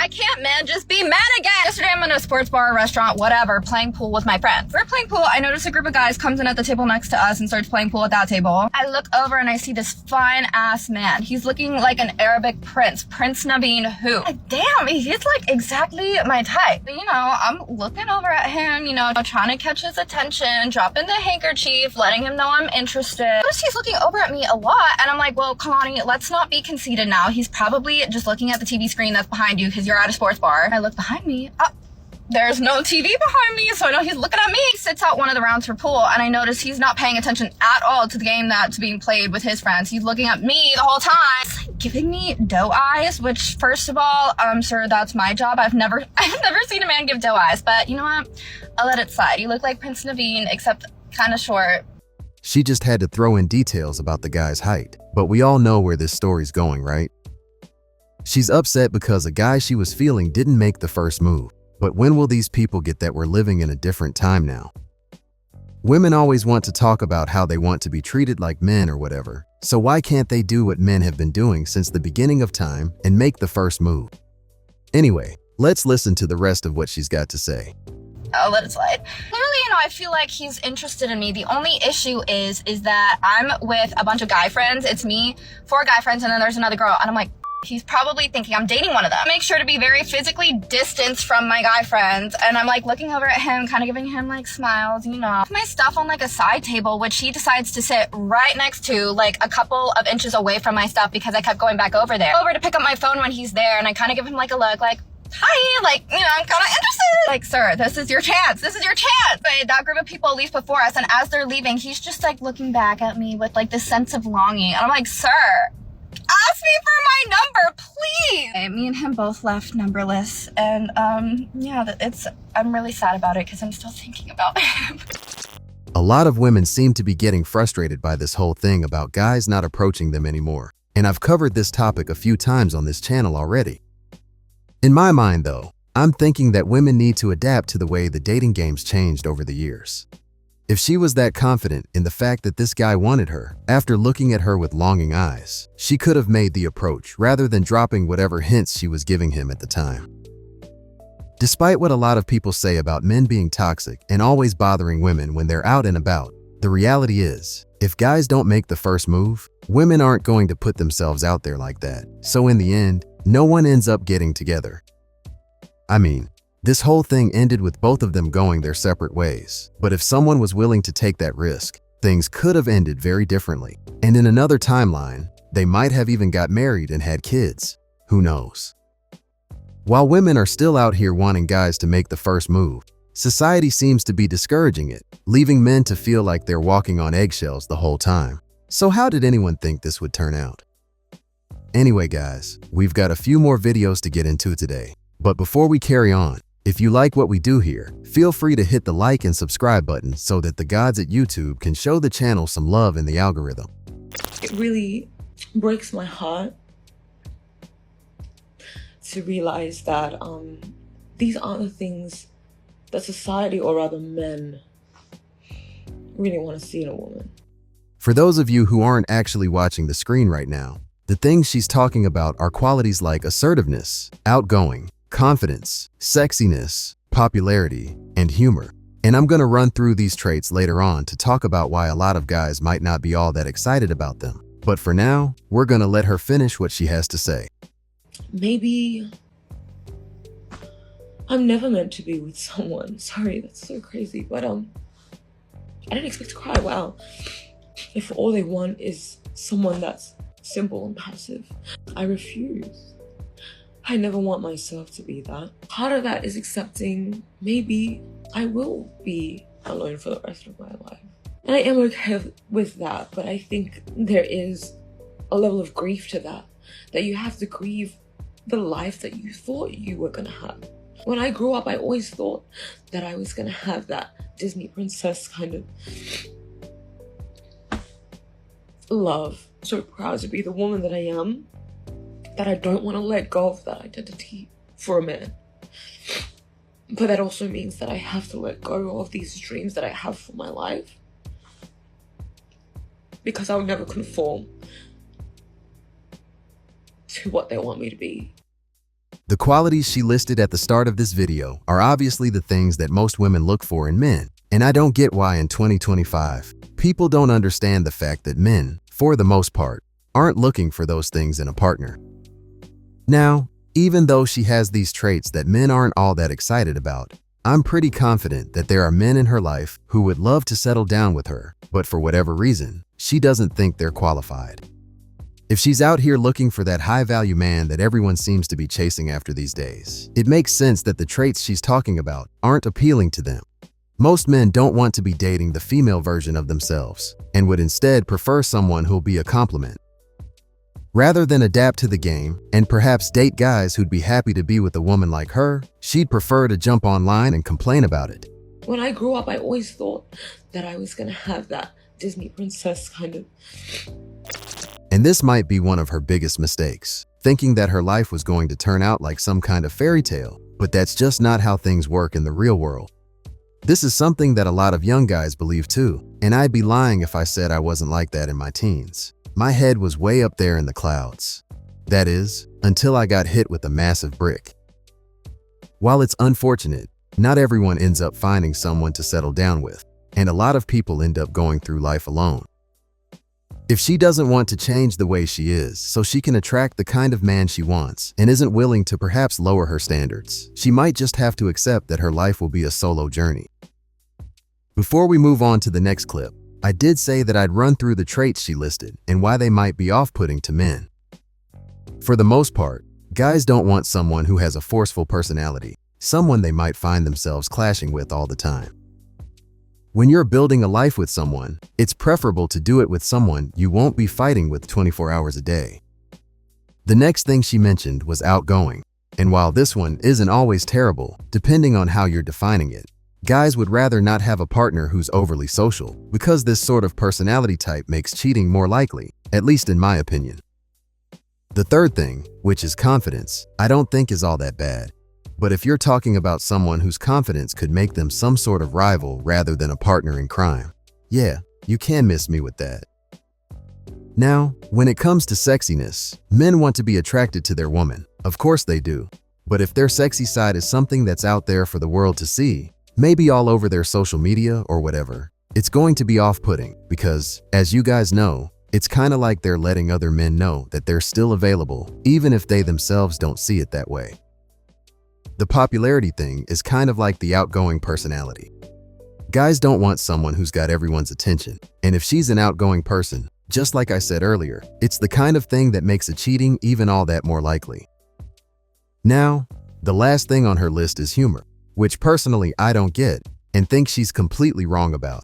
Why can't men just be men again? Yesterday I'm in a sports bar or restaurant, whatever, playing pool with my friends. We're playing pool. I notice a group of guys comes in at the table next to us and starts playing pool at that table. I look over and I see this fine ass man. He's looking like an Arabic prince. Prince Naveen who? Like, damn, he's like exactly my type. But, you know, I'm looking over at him, you know, trying to catch his attention, dropping the handkerchief, letting him know I'm interested. Notice he's looking over at me a lot, and I'm like, well, Kalani, let's not be conceited now. He's probably just looking at the TV screen that's behind you because you're at a sports bar. I look behind me. There's no TV behind me, so I know he's looking at me. He sits out one of the rounds for pool, and I notice he's not paying attention at all to the game that's being played with his friends. He's looking at me the whole time. It's like giving me doe eyes, which, first of all, sir, that's my job. I've never seen a man give doe eyes, but you know what? I'll let it slide. You look like Prince Naveen, except kind of short. She just had to throw in details about the guy's height, but we all know where this story's going, right? She's upset because a guy she was feeling didn't make the first move. But when will these people get that we're living in a different time now? Women always want to talk about how they want to be treated like men or whatever, so why can't they do what men have been doing since the beginning of time and make the first move? Anyway, let's listen to the rest of what she's got to say. I'll let it slide. Clearly, you know, I feel like he's interested in me. The only issue is that I'm with a bunch of guy friends. It's me, 4 guy friends, and then there's another girl, and I'm like, he's probably thinking I'm dating one of them. Make sure to be very physically distanced from my guy friends. And I'm like looking over at him, kind of giving him like smiles, you know. My stuff on like a side table, which he decides to sit right next to, like a couple of inches away from my stuff because I kept going back over there. Over to pick up my phone when he's there, and I kind of give him like a look like, hi, like, you know, I'm kind of interested. Like, sir, this is your chance. This is your chance. But that group of people leave before us, and as they're leaving, he's just like looking back at me with like this sense of longing. And I'm like, sir, ask me for my number, please. Okay, me and him both left numberless, and yeah, I'm really sad about it because I'm still thinking about him. A lot of women seem to be getting frustrated by this whole thing about guys not approaching them anymore, and I've covered this topic a few times on this channel already. In my mind though, I'm thinking that women need to adapt to the way the dating game's changed over the years. If she was that confident in the fact that this guy wanted her, after looking at her with longing eyes, she could have made the approach rather than dropping whatever hints she was giving him at the time. Despite what a lot of people say about men being toxic and always bothering women when they're out and about, the reality is, if guys don't make the first move, women aren't going to put themselves out there like that. So in the end, no one ends up getting together. I mean, this whole thing ended with both of them going their separate ways. But if someone was willing to take that risk, things could have ended very differently. And in another timeline, they might have even got married and had kids. Who knows? While women are still out here wanting guys to make the first move, society seems to be discouraging it, leaving men to feel like they're walking on eggshells the whole time. So how did anyone think this would turn out? Anyway guys, we've got a few more videos to get into today. But before we carry on, if you like what we do here, feel free to hit the like and subscribe button so that the gods at YouTube can show the channel some love in the algorithm. It really breaks my heart to realize that these aren't the things that society, or rather men, really want to see in a woman. For those of you who aren't actually watching the screen right now, the things she's talking about are qualities like assertiveness, outgoing, confidence, sexiness, popularity, and humor. And I'm gonna run through these traits later on to talk about why a lot of guys might not be all that excited about them. But for now, we're gonna let her finish what she has to say. Maybe I'm never meant to be with someone. Sorry, that's so crazy, but I didn't expect to cry. Wow. If all they want is someone that's simple and passive, I refuse. I never want myself to be that. Part of that is accepting maybe I will be alone for the rest of my life. And I am okay with that, but I think there is a level of grief to that you have to grieve the life that you thought you were gonna have. When I grew up, I always thought that I was gonna have that Disney princess kind of love. So proud to be the woman that I am, that I don't want to let go of that identity for a man. But that also means that I have to let go of these dreams that I have for my life, because I'll never conform to what they want me to be. The qualities she listed at the start of this video are obviously the things that most women look for in men, and I don't get why in 2025, people don't understand the fact that men, for the most part, aren't looking for those things in a partner. Now, even though she has these traits that men aren't all that excited about, I'm pretty confident that there are men in her life who would love to settle down with her, but for whatever reason, she doesn't think they're qualified. If she's out here looking for that high-value man that everyone seems to be chasing after these days, it makes sense that the traits she's talking about aren't appealing to them. Most men don't want to be dating the female version of themselves and would instead prefer someone who'll be a compliment. Rather than adapt to the game and perhaps date guys who'd be happy to be with a woman like her, she'd prefer to jump online and complain about it. When I grew up, I always thought that I was gonna have that Disney princess kind of. And this might be one of her biggest mistakes, thinking that her life was going to turn out like some kind of fairy tale, but that's just not how things work in the real world. This is something that a lot of young guys believe too, and I'd be lying if I said I wasn't like that in my teens. My head was way up there in the clouds. That is, until I got hit with a massive brick. While it's unfortunate, not everyone ends up finding someone to settle down with, and a lot of people end up going through life alone. If she doesn't want to change the way she is so she can attract the kind of man she wants and isn't willing to perhaps lower her standards, she might just have to accept that her life will be a solo journey. Before we move on to the next clip, I did say that I'd run through the traits she listed and why they might be off-putting to men. For the most part, guys don't want someone who has a forceful personality, someone they might find themselves clashing with all the time. When you're building a life with someone, it's preferable to do it with someone you won't be fighting with 24 hours a day. The next thing she mentioned was outgoing, and while this one isn't always terrible, depending on how you're defining it, guys would rather not have a partner who's overly social, because this sort of personality type makes cheating more likely, at least in my opinion. The third thing, which is confidence, I don't think is all that bad. But if you're talking about someone whose confidence could make them some sort of rival rather than a partner in crime, yeah, you can miss me with that. Now, when it comes to sexiness, men want to be attracted to their woman. Of course they do. But if their sexy side is something that's out there for the world to see, maybe all over their social media or whatever, it's going to be off-putting because, as you guys know, it's kind of like they're letting other men know that they're still available, even if they themselves don't see it that way. The popularity thing is kind of like the outgoing personality. Guys don't want someone who's got everyone's attention, and if she's an outgoing person, just like I said earlier, it's the kind of thing that makes a cheating even all that more likely. Now, the last thing on her list is humor, which personally I don't get and think she's completely wrong about.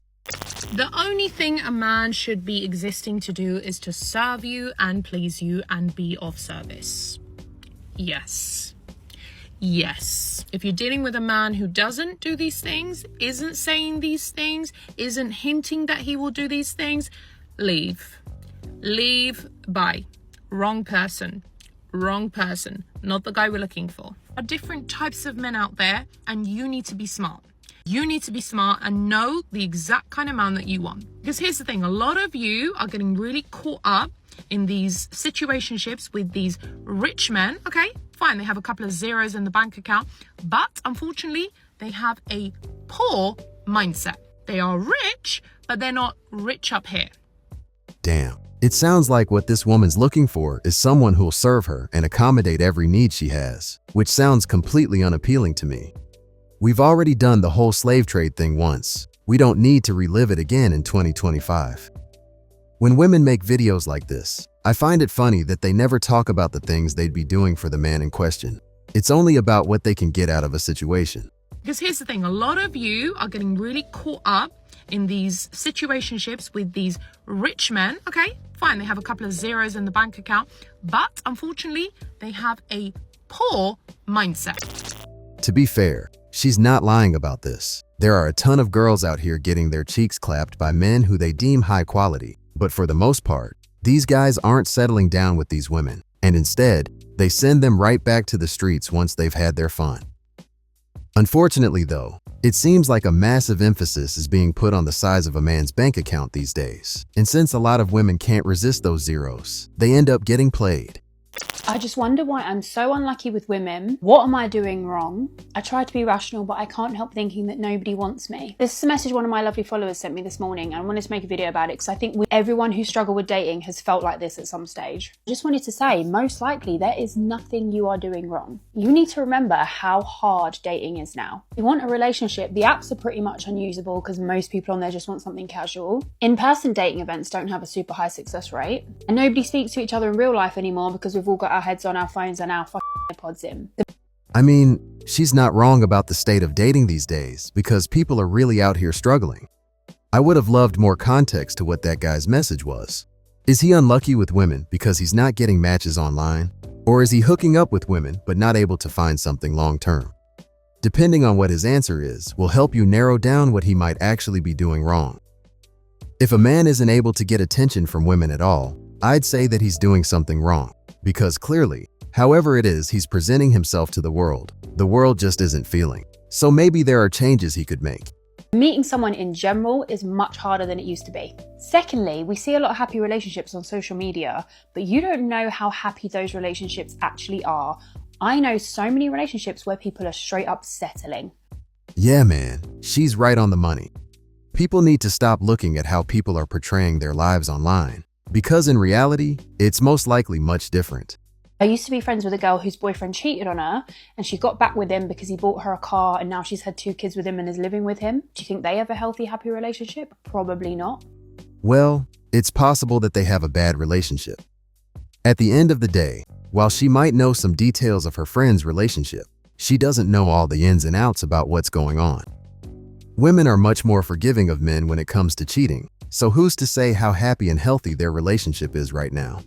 The only thing a man should be existing to do is to serve you and please you and be of service. Yes. Yes. If you're dealing with a man who doesn't do these things, isn't saying these things, isn't hinting that he will do these things, leave. Leave. Bye. Wrong person. Wrong person. Not the guy we're looking for. There are different types of men out there, and you need to be smart. You need to be smart and know the exact kind of man that you want. Because here's the thing, a lot of you are getting really caught up in these situationships with these rich men. Okay, fine, they have a couple of zeros in the bank account, but unfortunately, they have a poor mindset. They are rich, but they're not rich up here. Damn. It sounds like what this woman's looking for is someone who'll serve her and accommodate every need she has, which sounds completely unappealing to me. We've already done the whole slave trade thing once. We don't need to relive it again in 2025. When women make videos like this, I find it funny that they never talk about the things they'd be doing for the man in question. It's only about what they can get out of a situation. Because here's the thing, a lot of you are getting really caught up in these situationships with these rich men. Okay, fine, they have a couple of zeros in the bank account, but unfortunately, they have a poor mindset. To be fair, she's not lying about this. There are a ton of girls out here getting their cheeks clapped by men who they deem high quality, but for the most part, these guys aren't settling down with these women, and instead, they send them right back to the streets once they've had their fun. Unfortunately though, it seems like a massive emphasis is being put on the size of a man's bank account these days, and since a lot of women can't resist those zeros, they end up getting played. I just wonder why I'm so unlucky with women. What am I doing wrong? I try to be rational, but I can't help thinking that nobody wants me. This is a message one of my lovely followers sent me this morning, and I wanted to make a video about it because I think everyone who struggled with dating has felt like this at some stage. I just wanted to say, most likely there is nothing you are doing wrong. You need to remember how hard dating is now. If you want a relationship, the apps are pretty much unusable because most people on there just want something casual. In-person dating events don't have a super high success rate, and nobody speaks to each other in real life anymore because we've all got our heads on our phones and our fucking AirPods in. I mean, she's not wrong about the state of dating these days because people are really out here struggling. I would have loved more context to what that guy's message was. Is he unlucky with women because he's not getting matches online? Or is he hooking up with women but not able to find something long-term? Depending on what his answer is, will help you narrow down what he might actually be doing wrong. If a man isn't able to get attention from women at all, I'd say that he's doing something wrong. Because clearly, however it is he's presenting himself to the world just isn't feeling. So maybe there are changes he could make. Meeting someone in general is much harder than it used to be. Secondly, we see a lot of happy relationships on social media, but you don't know how happy those relationships actually are. I know so many relationships where people are straight up settling. Yeah, man, she's right on the money. People need to stop looking at how people are portraying their lives online. Because in reality, it's most likely much different. I used to be friends with a girl whose boyfriend cheated on her, and she got back with him because he bought her a car, and now she's had 2 kids with him and is living with him. Do you think they have a healthy, happy relationship? Probably not. Well, it's possible that they have a bad relationship. At the end of the day, while she might know some details of her friend's relationship, she doesn't know all the ins and outs about what's going on. Women are much more forgiving of men when it comes to cheating. So who's to say how happy and healthy their relationship is right now?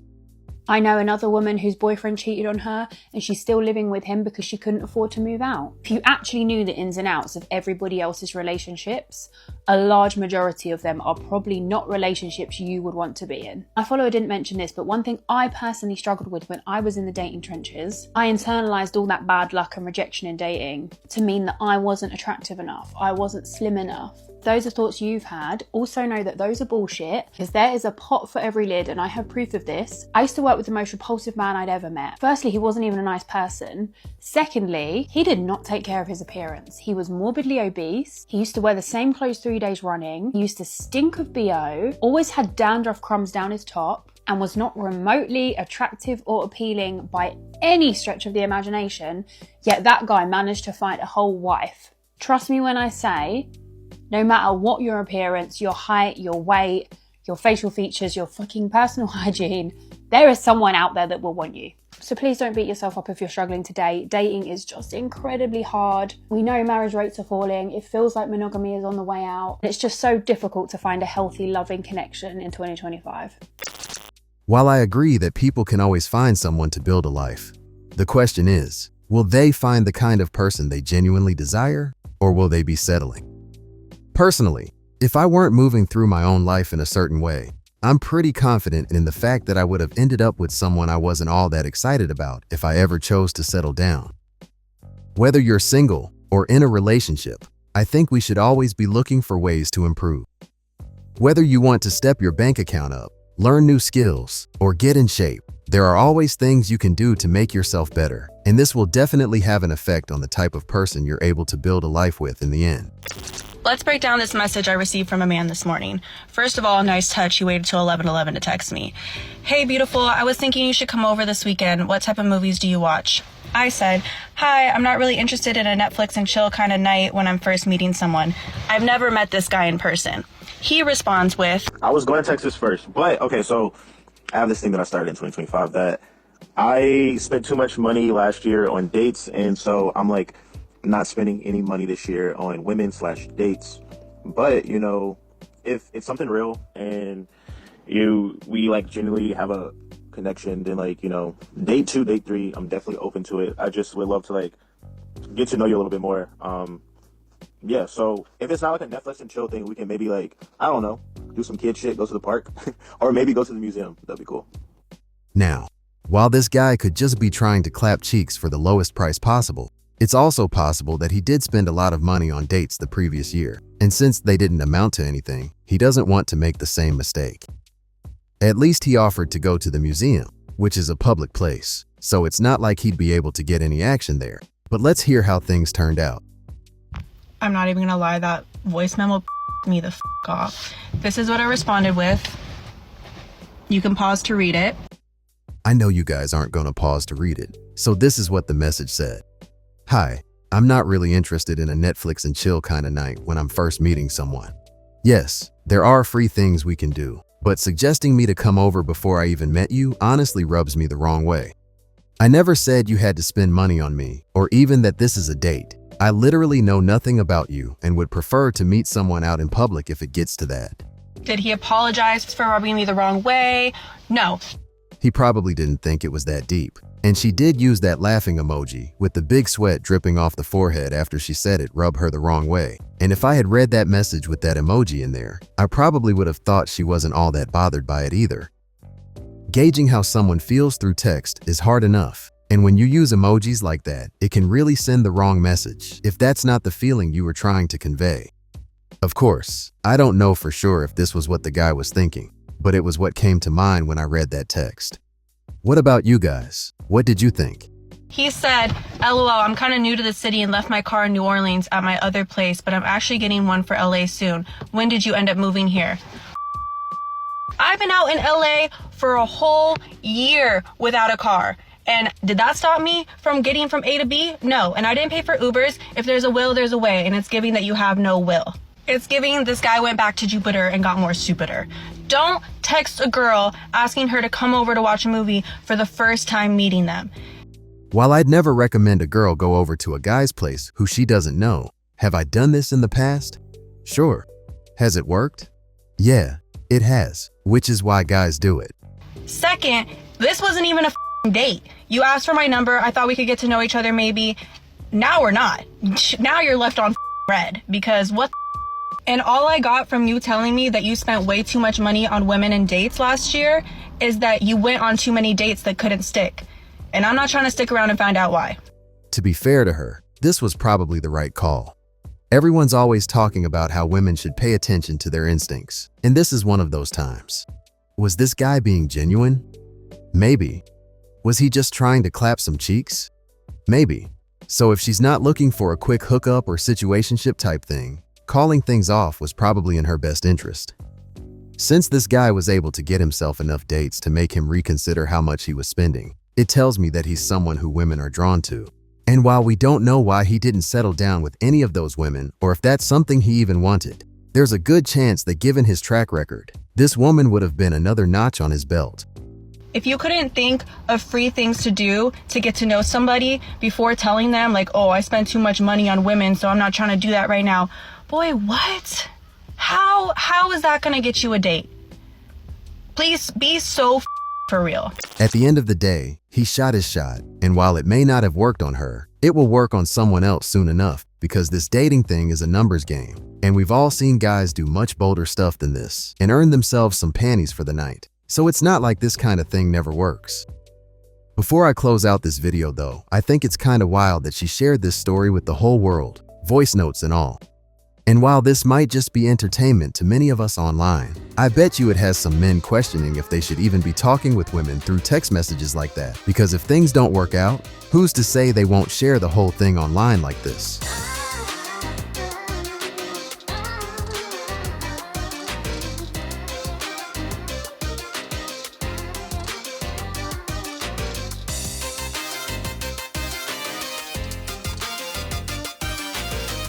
I know another woman whose boyfriend cheated on her and she's still living with him because she couldn't afford to move out. If you actually knew the ins and outs of everybody else's relationships, a large majority of them are probably not relationships you would want to be in. My follower didn't mention this, but one thing I personally struggled with when I was in the dating trenches, I internalized all that bad luck and rejection in dating to mean that I wasn't attractive enough, I wasn't slim enough. Those are thoughts you've had. Also know that those are bullshit because there is a pot for every lid, and I have proof of this. I used to work with the most repulsive man I'd ever met. Firstly, he wasn't even a nice person. Secondly, he did not take care of his appearance. He was morbidly obese. He used to wear the same clothes 3 days running. He used to stink of BO, always had dandruff crumbs down his top, and was not remotely attractive or appealing by any stretch of the imagination, yet that guy managed to find a whole wife. Trust me when I say, no matter what your appearance, your height, your weight, your facial features, your fucking personal hygiene, there is someone out there that will want you. So please don't beat yourself up if you're struggling to date. Dating is just incredibly hard. We know marriage rates are falling. It feels like monogamy is on the way out. It's just so difficult to find a healthy, loving connection in 2025. While I agree that people can always find someone to build a life, the question is, will they find the kind of person they genuinely desire, or will they be settling? Personally, if I weren't moving through my own life in a certain way, I'm pretty confident in the fact that I would have ended up with someone I wasn't all that excited about if I ever chose to settle down. Whether you're single or in a relationship, I think we should always be looking for ways to improve. Whether you want to step your bank account up, learn new skills, or get in shape, there are always things you can do to make yourself better, and this will definitely have an effect on the type of person you're able to build a life with in the end. Let's break down this message I received from a man this morning. First of all, nice touch. He waited till 11:11 to text me. Hey, beautiful, I was thinking you should come over this weekend. What type of movies do you watch? I said, hi, I'm not really interested in a Netflix and chill kind of night when I'm first meeting someone. I've never met this guy in person. He responds with, I was going to Texas first, but okay, so I have this thing that I started in 2025 that I spent too much money last year on dates, and so I'm like, not spending any money this year on women/dates. But you know, if it's something real and we like genuinely have a connection, then like, you know, date 2, date 3, I'm definitely open to it. I just would love to like get to know you a little bit more. Yeah, so if it's not like a Netflix and chill thing, we can maybe like, I don't know, do some kid shit, go to the park, or maybe go to the museum. That'd be cool. Now, while this guy could just be trying to clap cheeks for the lowest price possible, it's also possible that he did spend a lot of money on dates the previous year, and since they didn't amount to anything, he doesn't want to make the same mistake. At least he offered to go to the museum, which is a public place. so it's not like he'd be able to get any action there. But let's hear how things turned out. I'm not even gonna lie, that voice memo me the off. This is what I responded with. You can pause to read it. I know you guys aren't going to pause to read it, so this is what the message said. Hi, I'm not really interested in a Netflix and chill kind of night when I'm first meeting someone. Yes, there are free things we can do, but suggesting me to come over before I even met you honestly rubs me the wrong way. I never said you had to spend money on me, or even that this is a date. I literally know nothing about you and would prefer to meet someone out in public if it gets to that. Did he apologize for rubbing me the wrong way? No. He probably didn't think it was that deep. And she did use that laughing emoji with the big sweat dripping off the forehead after she said it rubbed her the wrong way. And if I had read that message with that emoji in there, I probably would have thought she wasn't all that bothered by it either. Gauging how someone feels through text is hard enough. And when you use emojis like that, it can really send the wrong message if that's not the feeling you were trying to convey. Of course, I don't know for sure if this was what the guy was thinking, but it was what came to mind when I read that text. What about you guys? What did you think? He said, LOL, I'm kind of new to the city and left my car in New Orleans at my other place, but I'm actually getting one for LA soon. When did you end up moving here? I've been out in LA for a whole year without a car. And did that stop me from getting from A to B? No. And I didn't pay for Ubers. If there's a will, there's a way. And it's giving that you have no will. It's giving this guy went back to Jupiter and got more stupider. Don't text a girl asking her to come over to watch a movie for the first time meeting them. While I'd never recommend a girl go over to a guy's place who she doesn't know, have I done this in the past? Sure. Has it worked? Yeah, it has, which is why guys do it. Second, this wasn't even a date. You asked for my number. I thought we could get to know each other maybe. Now we're not. Now you're left on red because what? And all I got from you telling me that you spent way too much money on women and dates last year is that you went on too many dates that couldn't stick. And I'm not trying to stick around and find out why. To be fair to her, this was probably the right call. Everyone's always talking about how women should pay attention to their instincts, and this is one of those times. Was this guy being genuine? Maybe. Was he just trying to clap some cheeks? Maybe. So if she's not looking for a quick hookup or situationship type thing, calling things off was probably in her best interest. Since this guy was able to get himself enough dates to make him reconsider how much he was spending, it tells me that he's someone who women are drawn to. And while we don't know why he didn't settle down with any of those women, or if that's something he even wanted, there's a good chance that given his track record, this woman would have been another notch on his belt. If you couldn't think of free things to do to get to know somebody before telling them like, oh, I spent too much money on women, so I'm not trying to do that right now. Boy, what? How is that gonna get you a date? Please be so for real. At the end of the day, he shot his shot, and while it may not have worked on her, it will work on someone else soon enough because this dating thing is a numbers game, and we've all seen guys do much bolder stuff than this and earn themselves some panties for the night. So it's not like this kind of thing never works. Before I close out this video though, I think it's kind of wild that she shared this story with the whole world, voice notes and all. And while this might just be entertainment to many of us online, I bet you it has some men questioning if they should even be talking with women through text messages like that. Because if things don't work out, who's to say they won't share the whole thing online like this?